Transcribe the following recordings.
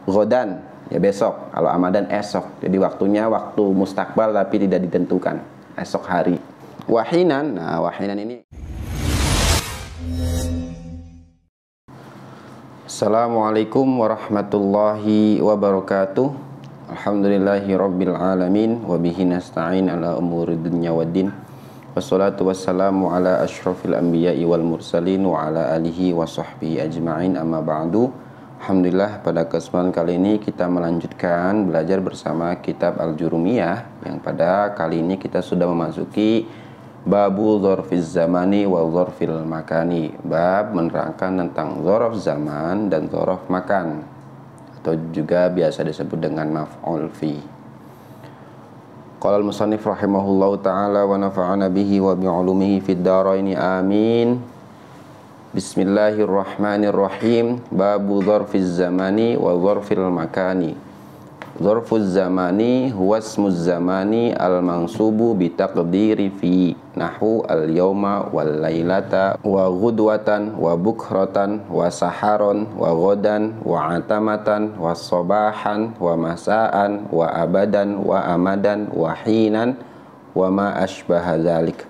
Ghadan, ya besok. Kalau amadan esok. Jadi waktunya waktu mustakbal tapi tidak ditentukan. Esok hari. Wahinan, nah wahinan ini. Assalamualaikum warahmatullahi wabarakatuh. Alhamdulillahi rabbil alamin. Wabihi nasta'in ala umuri dunya waddin. Wassalatu wassalamu ala ashrafil anbiya'i wal mursalin wa ala alihi wa sahbihi ajma'in, amma ba'du. Alhamdulillah, pada kesempatan kali ini kita melanjutkan belajar bersama kitab Al-Jurumiyah, yang pada kali ini kita sudah memasuki Babu Dzarfiz Zamani wa Dzarfil Makani. Bab menerangkan tentang dzaraf zaman dan dzaraf makan, atau juga biasa disebut dengan maf'ul fi. Qala al-musannif rahimahullahu ta'ala wa nafa'ana bihi wa bi'ulumihi fid dharaini amin. Bismillahirrahmanirrahim. Babu dzarfiz zamani wa dzarfil makani. Dzarfuz zamani huwa ismuz zamani al-mansubu bi taqdiri fi, nahwu al-yawma wal lailata wa ghudwatan wa bukratan wa saharon wa ghadan wa atamatan wa sabahan wa masaan wa abadan wa amadan wa hinan wa ma ashbaha dzalik.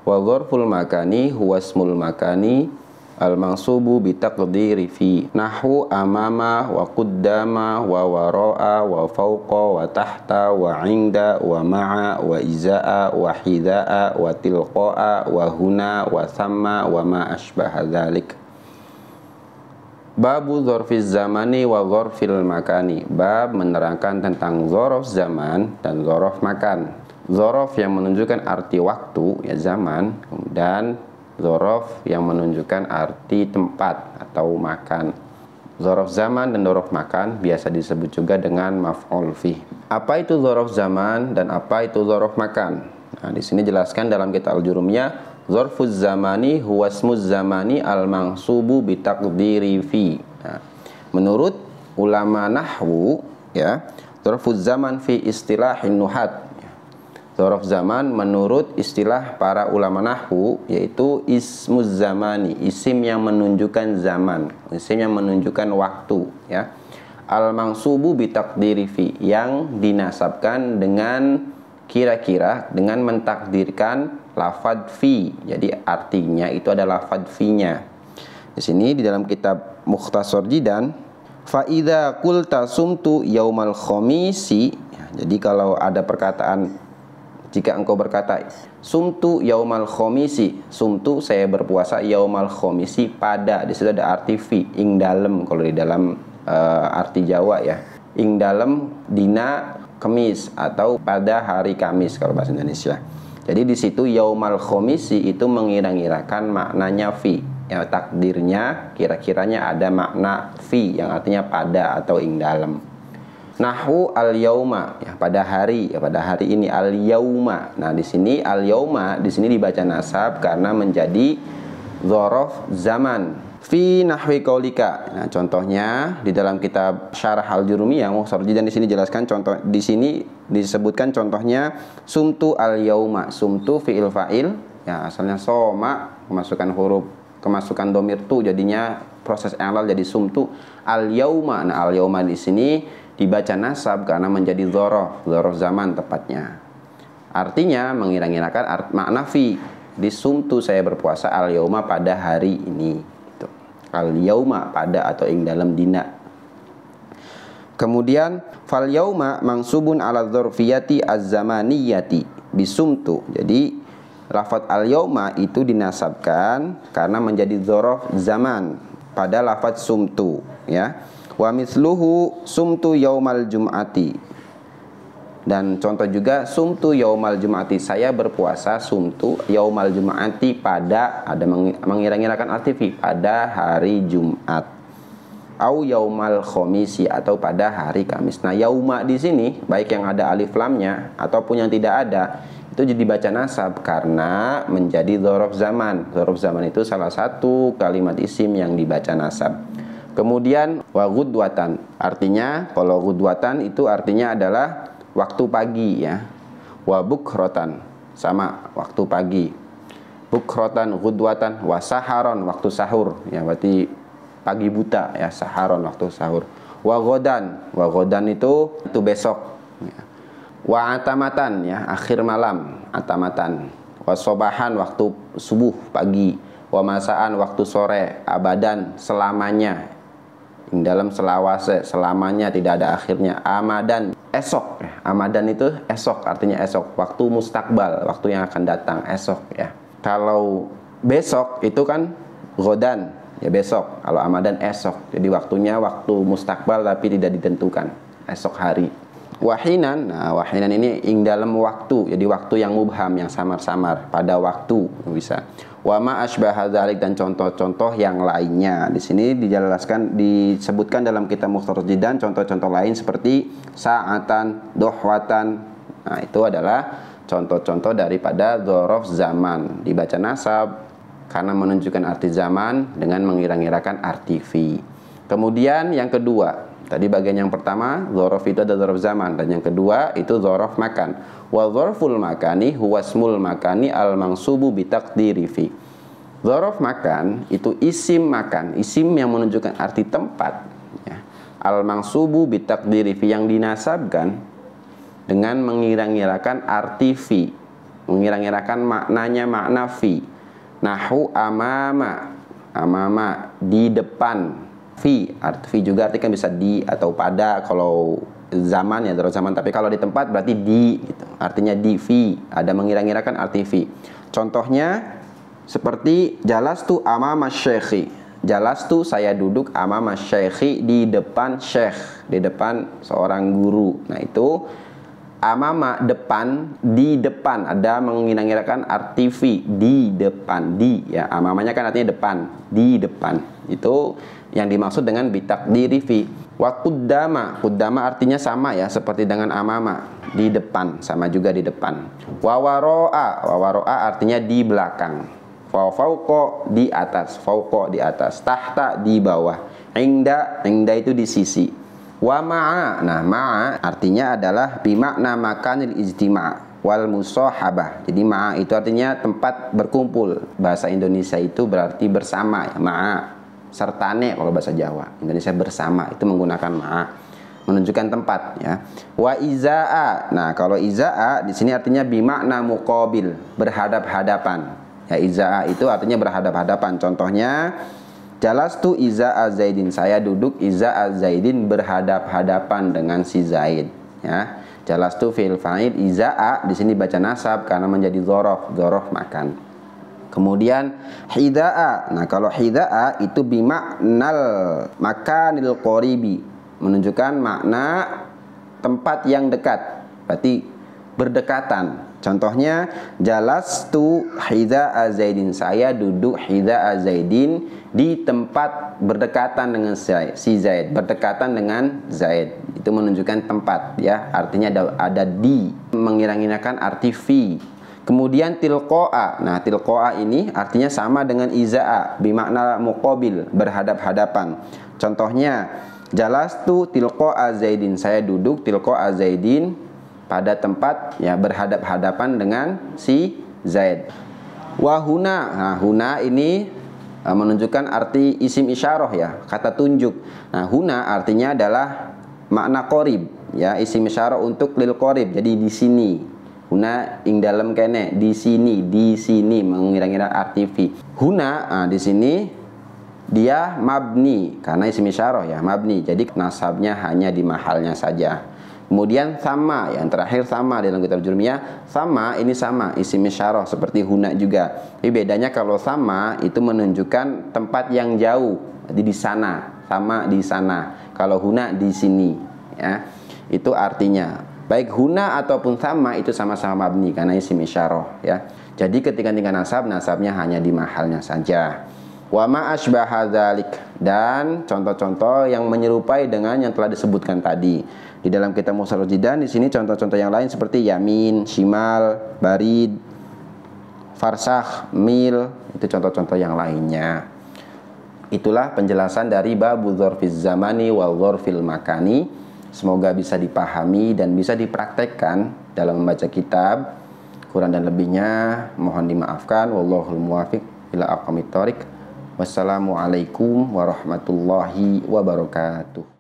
Wa dzarful makani huwa ismul makani al-mansubu bi taqdiri fi, nahwu amama wa quddama wa wara'a wa fawqa wa tahta wa 'inda wa ma'a wa izaa wa hidaa wa tilqa'a wa huna wa thamma wa ma ashbaha dzalik. Babu dzarfiz zamani wa dzarfil makani. Bab menerangkan tentang dzaraf zaman dan dzaraf makan. Dzaraf yang menunjukkan arti waktu, ya zaman, dan dzaraf yang menunjukkan arti tempat atau makan. Dzaraf zaman dan dzaraf makan biasa disebut juga dengan maf'ul fi. Apa itu dzaraf zaman dan apa itu dzaraf makan? Nah, di sini jelaskan dalam kitab Al-Jurumiyah, dzarfuz zamani huwa ismuz zamani al-mansubu bi taqdiri fi. Nah, menurut ulama nahwu, ya, dzarfuz zaman fi istilahin nuhat. Dzaraf zaman menurut istilah para ulama nahwu yaitu ismuz zamani, isim yang menunjukkan zaman, isim yang menunjukkan waktu, ya. Al-mansubu bi taqdiri fi, yang dinasabkan dengan kira-kira, dengan mentakdirkan lafadz fi. Jadi artinya itu ada lafadz fi-nya. Di sini di dalam kitab Mukhtasar Jidan, fa idza qulta sumtu yaumal khamisi, jadi kalau ada perkataan, jika engkau berkata sumtu yaumal khomisi, sumtu saya berpuasa yaumal khomisi pada, di situ ada arti fi, ing dalem kalau di dalam arti Jawa, ya, ing dalem dina kemis atau pada hari Kamis kalau bahasa Indonesia. Jadi di situ yaumal khomisi itu mengira-ngirakan maknanya fi, ya, takdirnya kira-kiranya ada makna fi yang artinya pada atau ing dalem. Nahwu al-yauma, ya, pada hari, ya, pada hari ini al-yauma. Nah, di sini al-yauma di sini dibaca nasab karena menjadi dzaraf zaman. Fi nahwi qaulika. Nah, contohnya di dalam kitab Syarah Al-Jurumiyah Mukhtasar Jidan di sini jelaskan contoh, di sini disebutkan contohnya sumtu al-yauma. Sumtu fi'il fa'il, ya, asalnya soma, kemasukan domir tu, jadinya proses i'lal jadi sumtu al-yauma. Nah, al-yauma di sini dibaca nasab karena menjadi dzaraf zaman tepatnya. Artinya mengira-ngirakan makna fi. Di sumtu saya berpuasa al-yauma pada hari ini. Itu. Al-yauma pada atau ing dalam dina. Kemudian fal yauma mansubun ala dzarfiyati az-zamaniyati bisumtu. Jadi lafaz al-yauma itu dinasabkan karena menjadi dzaraf zaman pada lafaz sumtu, ya. Wa mithluhu sumtu yaumal jum'ati. Dan contoh juga sumtu yaumal jum'ati, saya berpuasa sumtu yaumal jum'ati pada, ada mengira-ngirakan arti fi, pada hari Jumat. Au yaumal khomisi, atau pada hari Kamis. Nah, yauma di sini baik yang ada alif lamnya ataupun yang tidak ada itu jadi baca nasab karena menjadi dzaraf zaman. Dzaraf zaman itu salah satu kalimat isim yang dibaca nasab. Kemudian wa ghudwatan, artinya kalau ghudwatan itu artinya adalah waktu pagi, ya. Wa bukratan, sama waktu pagi. Bukrotan, ghudwatan, wa saharon, waktu sahur, ya, berarti pagi buta, ya, saharon, waktu sahur. Wa ghadan itu besok. Wa atamatan ya, akhir malam, atamatan. Wa sobahan, waktu subuh, pagi. Wa masaan, waktu sore. Abadan, selamanya. Ing dalam selawase, selamanya, tidak ada akhirnya. Amadan, esok ya. Amadan itu esok, artinya esok. Waktu mustakbal, waktu yang akan datang, esok ya. Kalau besok itu kan ghadan, ya besok. Kalau amadan esok. Jadi waktunya waktu mustakbal tapi tidak ditentukan, esok hari. Wahinan, nah wahinan ini ing dalam waktu, jadi waktu yang mubham, yang samar-samar, pada waktu bisa. Wa ma asbaha dzalik, dan contoh-contoh yang lainnya. Di sini dijelaskan, disebutkan dalam kitab Mukhtasar Jidan contoh-contoh lain seperti sa'atan, dohwatan. Nah, itu adalah contoh-contoh daripada dzaraf zaman. Dibaca nasab karena menunjukkan arti zaman dengan mengira-ngirakan arti fi. Kemudian yang kedua, tadi bagian yang pertama, dzaraf itu ada dzaraf zaman, dan yang kedua itu dzaraf makan. Wa dzarful makani huwa ismul makani al mansubu bi taqdiri fi. Dzaraf makan itu isim makan, isim yang menunjukkan arti tempat ya. Al mansubu bi taqdiri fi, yang dinasabkan dengan mengira-ngirakan arti fi, mengira-ngirakan maknanya makna fi. Nahu amama, amama di depan. Fi, fi juga artinya bisa di atau pada kalau zaman ya, terus zaman, tapi kalau di tempat berarti di gitu. Artinya di, fi, ada mengira-ngirakan arti fi. Contohnya seperti jalastu amama syekhi. Jalastu, saya duduk, amama syekhi, di depan syekh, di depan seorang guru. Nah, itu amama, depan, di depan, ada mengira-ngirakan arti fi, di depan, di ya, amamanya kan artinya depan, di depan. Itu yang dimaksud dengan bitakdiri fi. Wa quddama, quddama artinya sama ya, seperti dengan amama, di depan, sama juga di depan. Wa waro'a artinya di belakang. Fa fauqa, di atas, fauqa di atas, tahta di bawah, inda itu di sisi. Wa ma'a, nah ma'a artinya adalah bimakna makanil ijtima' wal musahabah. Jadi ma'a itu artinya tempat berkumpul. Bahasa Indonesia itu berarti bersama ya, ma'a. Sertane kalau bahasa Jawa. Indonesia bersama itu menggunakan ma'a, menunjukkan tempat ya. Wa iza'a, nah kalau iza'a di sini artinya bimakna muqabil, berhadap-hadapan. Ya, iza'a itu artinya berhadap-hadapan. Contohnya jalastu iza'a Zaidin, saya duduk iza'a Zaidin, berhadap-hadapan dengan si Zaid ya. Jalastu fi'il fa'il, iza'a di sini baca nasab karena menjadi dzaraf makan. Kemudian hida'a, nah kalau hida'a itu bimaknal makanil qoribi, menunjukkan makna tempat yang dekat, berarti berdekatan. Contohnya jalastu hida'a Zaidin, saya duduk hida'a Zaidin, di tempat berdekatan dengan si Zaid, berdekatan dengan Zaid. Itu menunjukkan tempat ya, artinya ada di, mengira-ngirakan arti fi. Kemudian tilqa'a, nah tilqa'a ini artinya sama dengan iza'a, bimakna muqabil, berhadap-hadapan. Contohnya jalastu tilqa'a Zaidin, saya duduk tilqa'a Zaidin, pada tempat ya berhadap-hadapan dengan si Zaid. Wahuna, nah huna ini menunjukkan arti isim isyarah ya, kata tunjuk. Nah huna artinya adalah makna qorib ya, isim isyarah untuk lil qorib, jadi di sini. Huna ing dalam kene, di sini mengira-ngira arti fi. Huna, nah, di sini dia mabni karena isim isyarah ya, mabni. Jadi nasabnya hanya di mahalnya saja. Kemudian sama, yang terakhir sama dalam kitab Jurmiyah, sama ini sama isim isyarah seperti huna juga. Tapi bedanya kalau sama itu menunjukkan tempat yang jauh, jadi di sana, sama di sana. Kalau huna di sini ya. Itu artinya baik huna ataupun sama itu sama-sama mabni karena isim isyarah ya. Jadi ketika tinggal nasab, nasabnya hanya di mahalnya saja. Wa ma asbaha dzalik, dan contoh-contoh yang menyerupai dengan yang telah disebutkan tadi. Di dalam kitab Mukhtasar Jidan di sini contoh-contoh yang lain seperti yamin, shimal, barid, farsakh, mil, itu contoh-contoh yang lainnya. Itulah penjelasan dari babu dzarfiz zamani wal dzarfil makani. Semoga bisa dipahami dan bisa dipraktekkan dalam membaca kitab. Kurang dan lebihnya mohon dimaafkan. Wallahul muwaffiq ila aqwamit thoriq. Wassalamualaikum warahmatullahi wabarakatuh.